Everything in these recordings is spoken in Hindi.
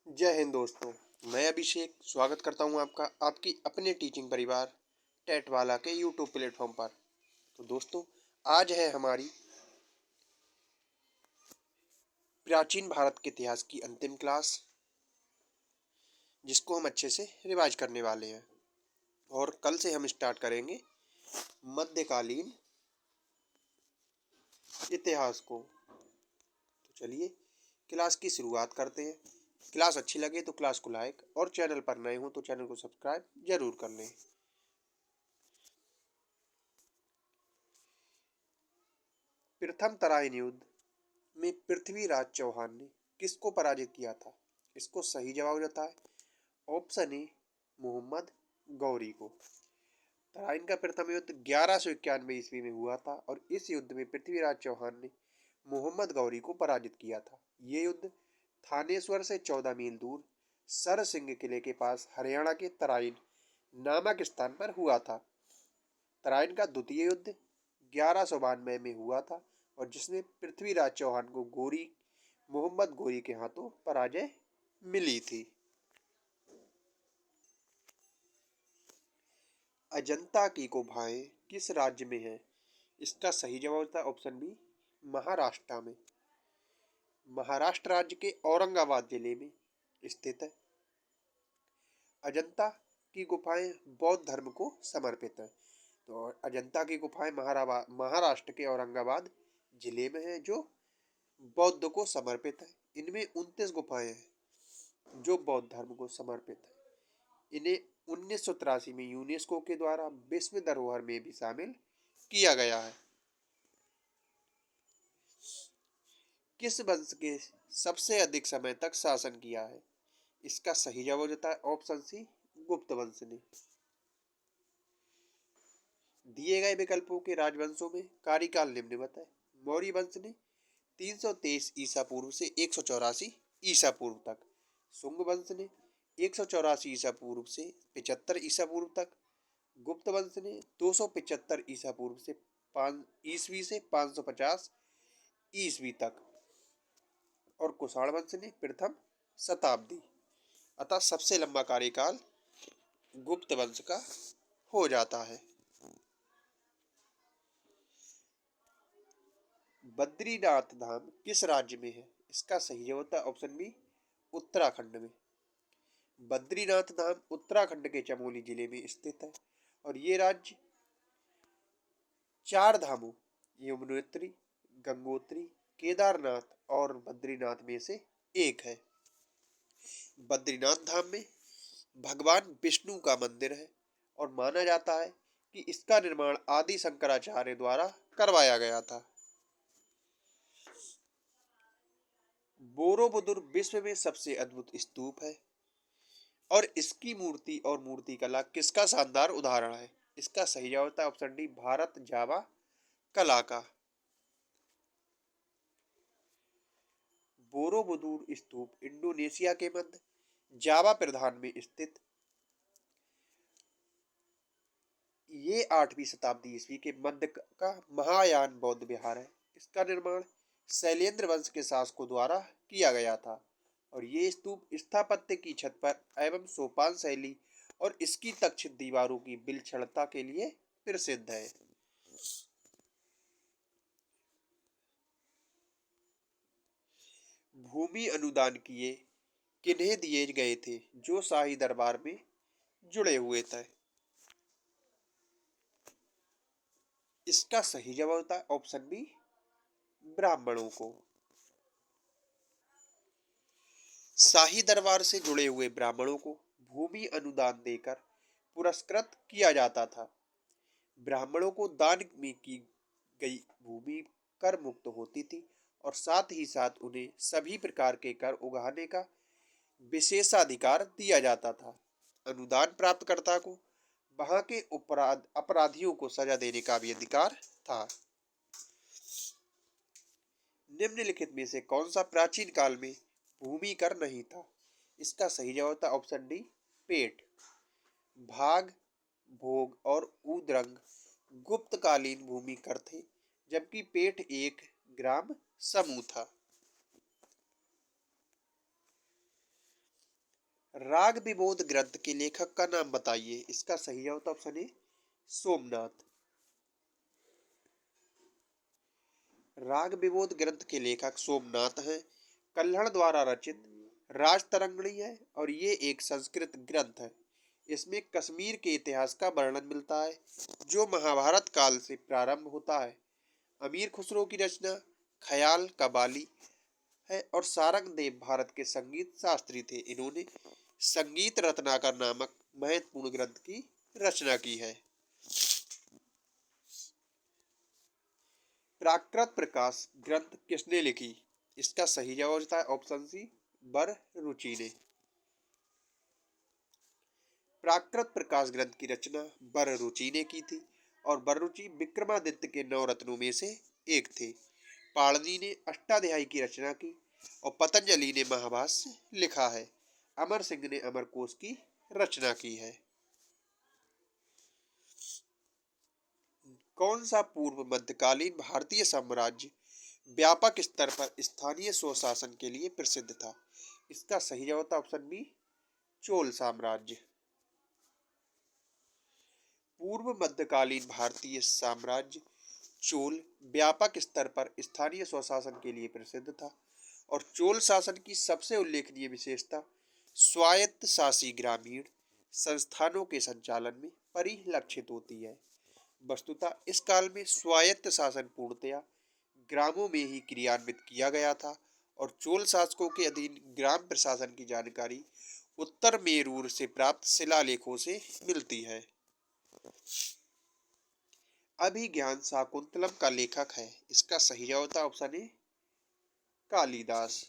जय हिंद दोस्तों। मैं अभिषेक स्वागत करता हूं आपका आपकी अपने टीचिंग परिवार टेट वाला के यूट्यूब प्लेटफॉर्म पर। तो दोस्तों, आज है हमारी प्राचीन भारत के इतिहास की अंतिम क्लास, जिसको हम अच्छे से रिवाइज करने वाले हैं। और कल से हम स्टार्ट करेंगे मध्यकालीन इतिहास को। तो चलिए क्लास की शुरुआत करते हैं। क्लास अच्छी लगे तो क्लास को लाइक और चैनल पर नए हो तो चैनल को सब्सक्राइब जरूर कर लें। प्रथम तराइन युद्ध में पृथ्वीराज चौहान ने किसको पराजित किया था? इसको सही जवाब देता है ऑप्शन ए मोहम्मद गौरी को। तराइन का प्रथम युद्ध 1191 ईस्वी में हुआ था और इस युद्ध में पृथ्वीराज चौहान ने मोहम्मद गौरी को पराजित किया था। ये युद्ध थानेश्वर से 14 मील दूर सर सिंह किले के पास हरियाणा के तराइन नामक स्थान पर हुआ था। तराइन का द्वितीय युद्ध 1192 में हुआ था और जिसमें पृथ्वीराज चौहान को मोहम्मद गोरी के हाथों पराजय मिली थी। अजंता की गुफाएं किस राज्य में है? इसका सही जवाब था ऑप्शन बी महाराष्ट्र में। महाराष्ट्र राज्य के औरंगाबाद जिले में स्थित है। अजंता की गुफाएं बौद्ध धर्म को समर्पित है। तो अजंता की गुफाएं महाराष्ट्र के औरंगाबाद जिले में है, जो बौद्ध को समर्पित है। इनमें 29 गुफाएं हैं जो बौद्ध धर्म को समर्पित है। इन्हें 1983 में यूनेस्को के द्वारा विश्व धरोहर में भी शामिल किया गया है। किस वंश के सबसे अधिक समय तक शासन किया है? इसका सही जवाब होता है ऑप्शन सी गुप्त वंश ने। दिए गए विकल्पों के राजवंशों में कार्यकाल निम्नवत है। मौर्य वंश ने 323 ईसा पूर्व से 184 ईसा पूर्व तक। शुंग वंश ने 184 ईसा पूर्व से 75 ईसा पूर्व तक। गुप्त वंश ने 275 ईसा पूर्व से 5 ईस्वी से 550 ईस्वी तक। और कुषाण वंश ने प्रथम शताब्दी। अतः सबसे लंबा कार्यकाल गुप्त वंश का हो जाता है। बद्रीनाथ धाम किस राज्य में है? इसका सही जवाब है ऑप्शन बी उत्तराखंड में। बद्रीनाथ धाम उत्तराखंड के चमोली जिले में स्थित है और ये राज्य चार धामों यमुनोत्री, गंगोत्री, केदारनाथ और बद्रीनाथ में से एक है। बद्रीनाथ धाम में भगवान विष्णु का मंदिर है और माना जाता है कि इसका निर्माण आदि शंकराचार्य द्वारा करवाया गया था। बोरोबुदुर विश्व में सबसे अद्भुत स्तूप है और इसकी मूर्ति और मूर्ति कला किसका शानदार उदाहरण है? इसका सही जवाब होता है ऑप्शन डी भारत जावा कला का। बोरोबुदुर स्तूप इंडोनेशिया के मध्य जावा प्रधान में स्थित ये 8वीं शताब्दी ईस्वी के मध्य का महायान बौद्ध विहार है। इसका निर्माण शैलेंद्र वंश के शासकों द्वारा किया गया था और ये स्तूप स्थापत्य की छत पर एवं सोपान शैली और इसकी तक्षित दीवारों की विलक्षणता के लिए प्रसिद्ध है। भूमि अनुदान किए किन्हें दिए गए थे जो शाही दरबार में जुड़े हुए थे? इसका सही जवाब होता है ऑप्शन बी ब्राह्मणों को। शाही दरबार से जुड़े हुए ब्राह्मणों को भूमि अनुदान देकर पुरस्कृत किया जाता था। ब्राह्मणों को दान में की गई भूमि कर मुक्त होती थी और साथ ही साथ उन्हें सभी प्रकार के कर उगाने का विशेषाधिकार दिया जाता था। अनुदान प्राप्तकर्ता को वहां के अपराधियों को सजा देने का भी अधिकार था। निम्नलिखित में से कौन सा प्राचीन काल में भूमि कर नहीं था? इसका सही जवाब था ऑप्शन डी पेट। भाग, भोग और ऊद्रंग गुप्तकालीन भूमि कर थे, जबकि पेट एक ग्राम समूह था। राग विबोध ग्रंथ के लेखक का नाम बताइए। इसका सही जवाब ऑप्शन ए सोमनाथ। राग विबोध ग्रंथ के लेखक सोमनाथ हैं। कल्हड़ द्वारा रचित राजतरंगिणी है और ये एक संस्कृत ग्रंथ है। इसमें कश्मीर के इतिहास का वर्णन मिलता है जो महाभारत काल से प्रारंभ होता है। अमीर खुसरो की रचना ख्याल कबाली है और सारंग देव भारत के संगीत शास्त्री थे। इन्होंने संगीत रत्नाकर नामक महत्वपूर्ण ग्रंथ की रचना की है। प्राकृत प्रकाश ग्रंथ किसने लिखी? इसका सही जवाब होता है ऑप्शन सी बररुचि ने। प्राकृत प्रकाश ग्रंथ की रचना बररुचि ने की थी और बररुचि विक्रमादित्य के 9 रत्नों में से एक थे। पाणिनि ने अष्टाध्यायी की रचना की और पतंजलि ने महाभाष्य लिखा है। अमर सिंह ने अमरकोश की रचना की है। कौन सा पूर्व मध्यकालीन भारतीय साम्राज्य व्यापक स्तर पर स्थानीय स्वशासन के लिए प्रसिद्ध था? इसका सही जवाब था ऑप्शन बी चोल साम्राज्य। पूर्व मध्यकालीन भारतीय साम्राज्य चोल व्यापक स्तर पर स्थानीय स्वशासन के लिए प्रसिद्ध था और चोल शासन की सबसे उल्लेखनीय विशेषता स्वायत्त शासी ग्रामीण संस्थानों के संचालन में परिलक्षित होती है। वस्तुतः इस काल में स्वायत्त शासन पूर्णतया ग्रामों में ही क्रियान्वित किया गया था और चोल शासकों के अधीन ग्राम प्रशासन की जानकारी उत्तर मेरूर से प्राप्त शिलालेखों से मिलती है। अभिज्ञान शाकुंतलम का लेखक है। इसका सही जवाब था ऑप्शन ए कालिदास।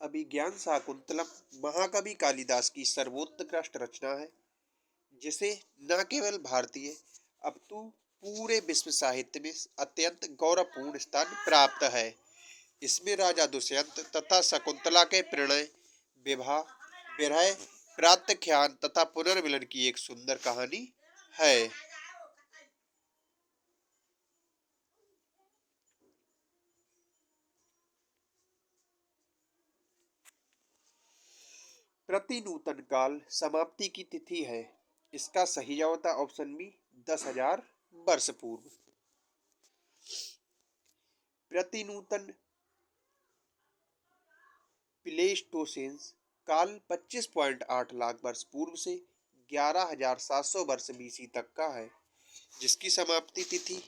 अभिज्ञान शाकुंतलम महाकवि कालिदास की सर्वोत्कृष्ट रचना है जिसे न केवल भारतीय अपितु पूरे विश्व साहित्य में अत्यंत गौरवपूर्ण स्थान प्राप्त है। इसमें राजा दुष्यंत तथा शकुंतला के प्रणय विवाह विरह प्रातःख्यान तथा पुनर्मिलन की एक सुंदर कहानी है। प्रतिनूतन काल समाप्ति की तिथि है। इसका सही जवाब था ऑप्शन बी 10,000 वर्ष पूर्व। प्रतिनूतन प्लेस्टोसेन काल 25.8 लाख वर्ष पूर्व से 11,700 वर्ष बीसी तक का है जिसकी समाप्ति तिथि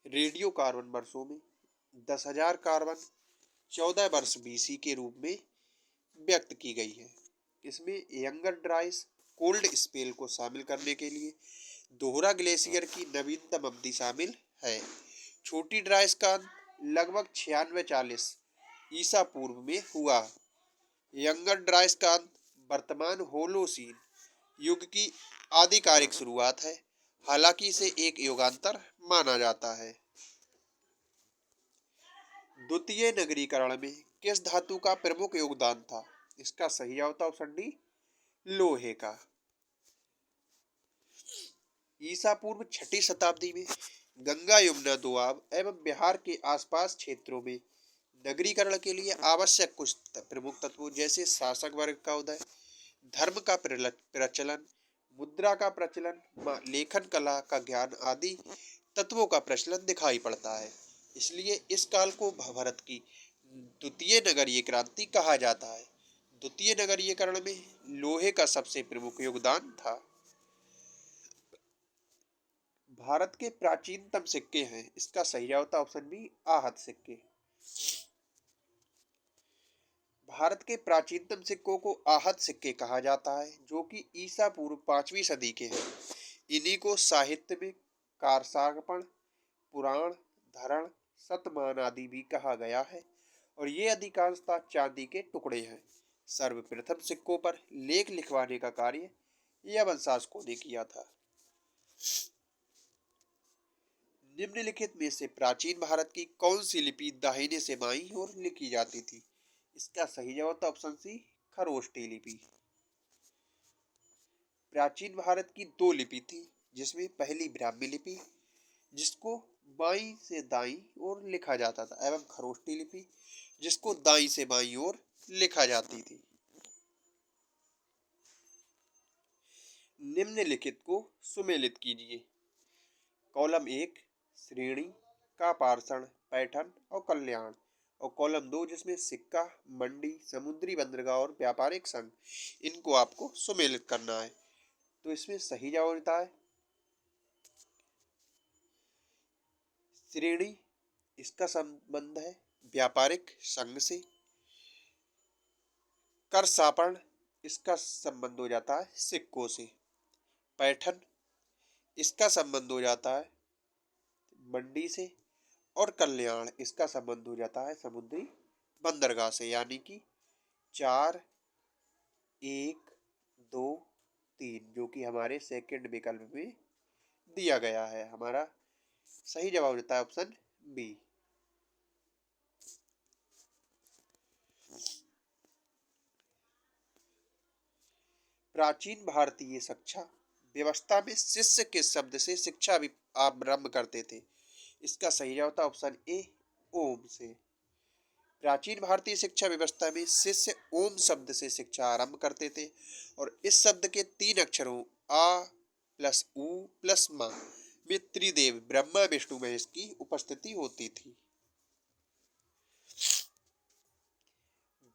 रेडियो कार्बन वर्षों में 10,000 कार्बन 14 वर्ष बीसी के रूप में व्यक्त की गई है। इसमें यंगर ड्राइस कोल्ड स्पेल को शामिल करने के लिए दोहरा ग्लेशियर की नवीनतम अवधि शामिल है। छोटी ड्राइस का अंत लगभग 9640 ईसा पूर्व में हुआ। यंगर ड्राइस का अंत वर्तमान होलोसीन युग की आधिकारिक शुरुआत है, हालांकि इसे एक युगांतर माना जाता है। द्वितीय नगरीकरण में किस धातु का प्रमुख योगदान था? इसका सही जवाब था ऑप्शन डी लोहे का। ईसा पूर्व 6ठी शताब्दी में गंगा यमुना दोआब एवं बिहार के आसपास क्षेत्रों में नगरीकरण के लिए आवश्यक कुछ प्रमुख तत्वों जैसे शासक वर्ग का उदय, धर्म का प्रचलन, मुद्रा का प्रचलन, लेखन कला का ज्ञान आदि तत्वों का प्रचलन दिखाई पड़ता है। इसलिए इस काल को भारत की द्वितीय नगरीय क्रांति कहा जाता है। द्वितीय नगरीयकरण में लोहे का सबसे प्रमुख योगदान था। भारत के प्राचीनतम सिक्के हैं। इसका सही जवाब था ऑप्शन बी आहत सिक्के। भारत के प्राचीनतम सिक्कों को आहत सिक्के कहा जाता है जो कि ईसा पूर्व 5वीं सदी के हैं। इन्हीं को साहित्य में कारसारपण, पुराण, धरण, शतमान आदि भी कहा गया है और ये अधिकांशतः चांदी के टुकड़े हैं। सर्वप्रथम सिक्कों पर लेख लिखवाने का कार्य यवन शासकों ने किया था। निम्नलिखित में से प्राचीन भारत की कौन सी लिपि दाहिने से बाईं ओर लिखी जाती थी? इसका सही जवाब था ऑप्शन सी खरोष्टी लिपि। प्राचीन भारत की 2 लिपि थी जिसमें पहली ब्राह्मी लिपि जिसको बाईं से दाईं ओर लिखा जाता था, एवं खरोष्टी लिपि जिसको दाईं से बाईं ओर लिखा जाती थी। निम्नलिखित को सुमेलित कीजिए। कॉलम 1 श्रेणी का पाषाण पैठन और कल्याण, और कॉलम 2 जिसमें सिक्का, मंडी, समुद्री बंदरगाह और व्यापारिक संघ, इनको आपको सुमेलित करना है। तो इसमें सही जवाब होता है श्रेणी, इसका संबंध है व्यापारिक संघ से। कर सापण, इसका संबंध हो जाता है सिक्कों से। पैठन, इसका संबंध हो जाता है मंडी से। और कल्याण, इसका संबंध हो जाता है समुद्री बंदरगाह से। यानी कि 4, 1, 2, 3 जो कि हमारे सेकंड विकल्प में दिया गया है। हमारा सही जवाब होता है ऑप्शन बी। प्राचीन भारतीय शिक्षा व्यवस्था में शिष्य के शब्द से शिक्षा आरंभ करते थे। इसका सही जवाब होता है ऑप्शन ए ओम से। प्राचीन भारतीय शिक्षा व्यवस्था में शिष्य ओम शब्द से शिक्षा आरंभ करते थे, और इस शब्द के 3 अक्षरों आ प्लस उ प्लस मा में त्रिदेव ब्रह्मा विष्णु महेश की उपस्थिति होती थी।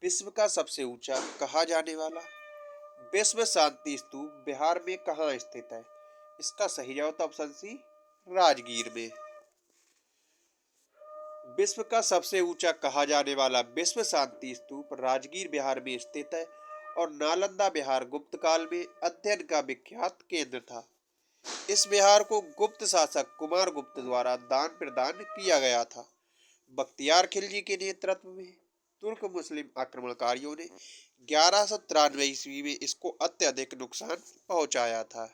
विश्व का सबसे ऊंचा कहा जाने वाला विश्व शांति स्तूप बिहार में कहाँ स्थित है? इसका सही जवाब ऑप्शन सी राजगीर में। विश्व का सबसे ऊंचा कहा जाने वाला विश्व शांति स्तूप राजगीर बिहार में स्थित है, और नालंदा बिहार गुप्त काल में अध्ययन का विख्यात केंद्र था। इस बिहार को गुप्त शासक कुमार गुप्त द्वारा दान प्रदान किया गया था। बख्तियार खिलजी के नेतृत्व में तुर्क मुस्लिम आक्रमणकारियों ने 1193 ईस्वी में इसको अत्यधिक नुकसान पहुंचाया था।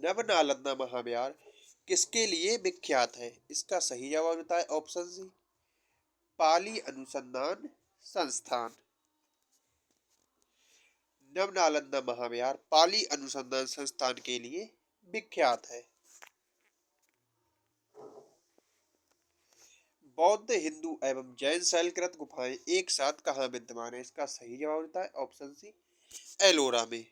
नवनालंदा महाविहार किसके लिए विख्यात है? इसका सही जवाब होता है ऑप्शन सी पाली अनुसंधान संस्थान। नवनालंदा महाविहार पाली अनुसंधान संस्थान के लिए विख्यात है। बौद्ध, हिंदू एवं जैन शैलकृत गुफाएं एक साथ कहाँ विद्यमान है? इसका सही जवाब होता है ऑप्शन सी एलोरा में।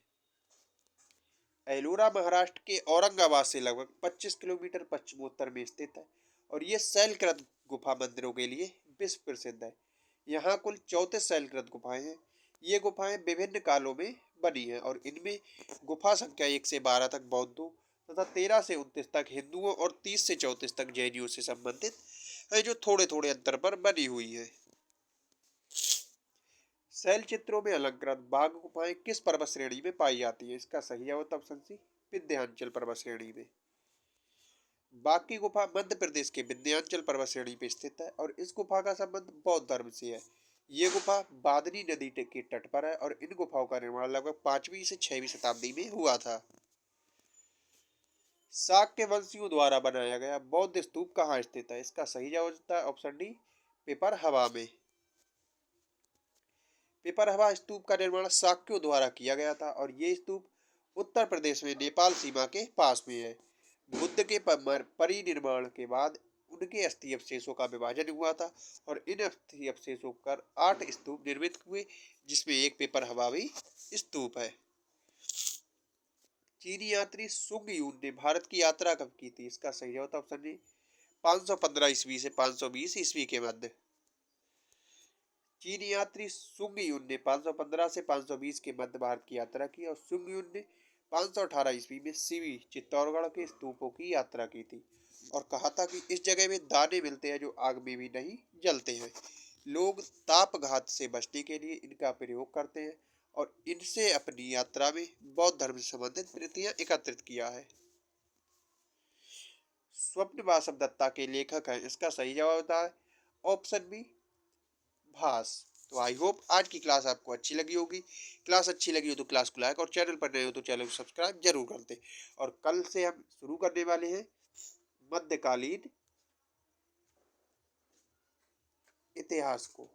एलोरा महाराष्ट्र के औरंगाबाद से लगभग 25 किलोमीटर पश्चिमोत्तर में स्थित है, और ये शैलकृत गुफा मंदिरों के लिए विश्व प्रसिद्ध है। यहाँ कुल 34 शैलकृत गुफाएं हैं। ये गुफाएं विभिन्न कालों में बनी हैं, और इनमें गुफा संख्या 1 से 12 तक बौद्धों तथा 13 से 29 तक हिंदुओं और 30 से 34 तक जैनियों से संबंधित है, जो थोड़े थोड़े अंतर पर बनी हुई है। शैल चित्रों में अलंकृत बाघ गुफाएं किस पर्वत श्रेणी में पाई जाती है? इसका सही जवाब ऑप्शन सी विंध्याचल पर्वत श्रेणी में। बाघ की गुफा मध्य प्रदेश के विंध्याचल पर्वत श्रेणी में स्थित है, और इस गुफा का संबंध बौद्ध धर्म से है। ये गुफा बादनी नदी के तट पर है, और इन गुफाओं का निर्माण लगभग 5वीं से 6वीं शताब्दी में हुआ था। शाक्य वंशियों द्वारा बनाया गया बौद्ध स्तूप कहाँ स्थित है? इसका सही जवाब होता है ऑप्शन डी पिपरहवा में। पिपरहवा स्तूप का निर्माण शाक्यों द्वारा किया गया था, और ये स्तूप उत्तर प्रदेश में नेपाल सीमा के पास में है। बुद्ध के परिनिर्वाण के बाद उनके अस्थि अवशेषों का विभाजन हुआ था, और इन अस्थि अवशेषों पर 8 स्तूप निर्मित हुए, जिसमें एक पिपरहवा भी स्तूप है। चीनी यात्री सुंग यून ने भारत की यात्रा कब की थी? इसका सही जवाब ऑप्शन डी 515 ईस्वी से 520 ईस्वी के मध्य। चीनी यात्री सुंग यून ने 515 से 520 के मध्य भारत की यात्रा की, और सुंग यून ने 518 ईस्वी में सीवी चित्तौड़गढ़ के स्तूपों की यात्रा की थी, और कहा था कि इस जगह में दाने मिलते हैं जो आग में भी नहीं जलते हैं। लोग तापघात से बचने के लिए इनका प्रयोग करते हैं, और इनसे अपनी यात्रा में बौद्ध धर्म से संबंधित प्रीतियां एकत्रित किया है। स्वप्न वासव दत्ता के लेखक हैं? इसका सही जवाब होता है ऑप्शन बी भास। तो आई होप आज की क्लास आपको अच्छी लगी होगी। क्लास अच्छी लगी हो तो क्लास को लाइक, और चैनल पर नए हो तो चैनल को सब्सक्राइब जरूर कर दें। और कल से हम शुरू करने वाले हैं मध्यकालीन इतिहास को।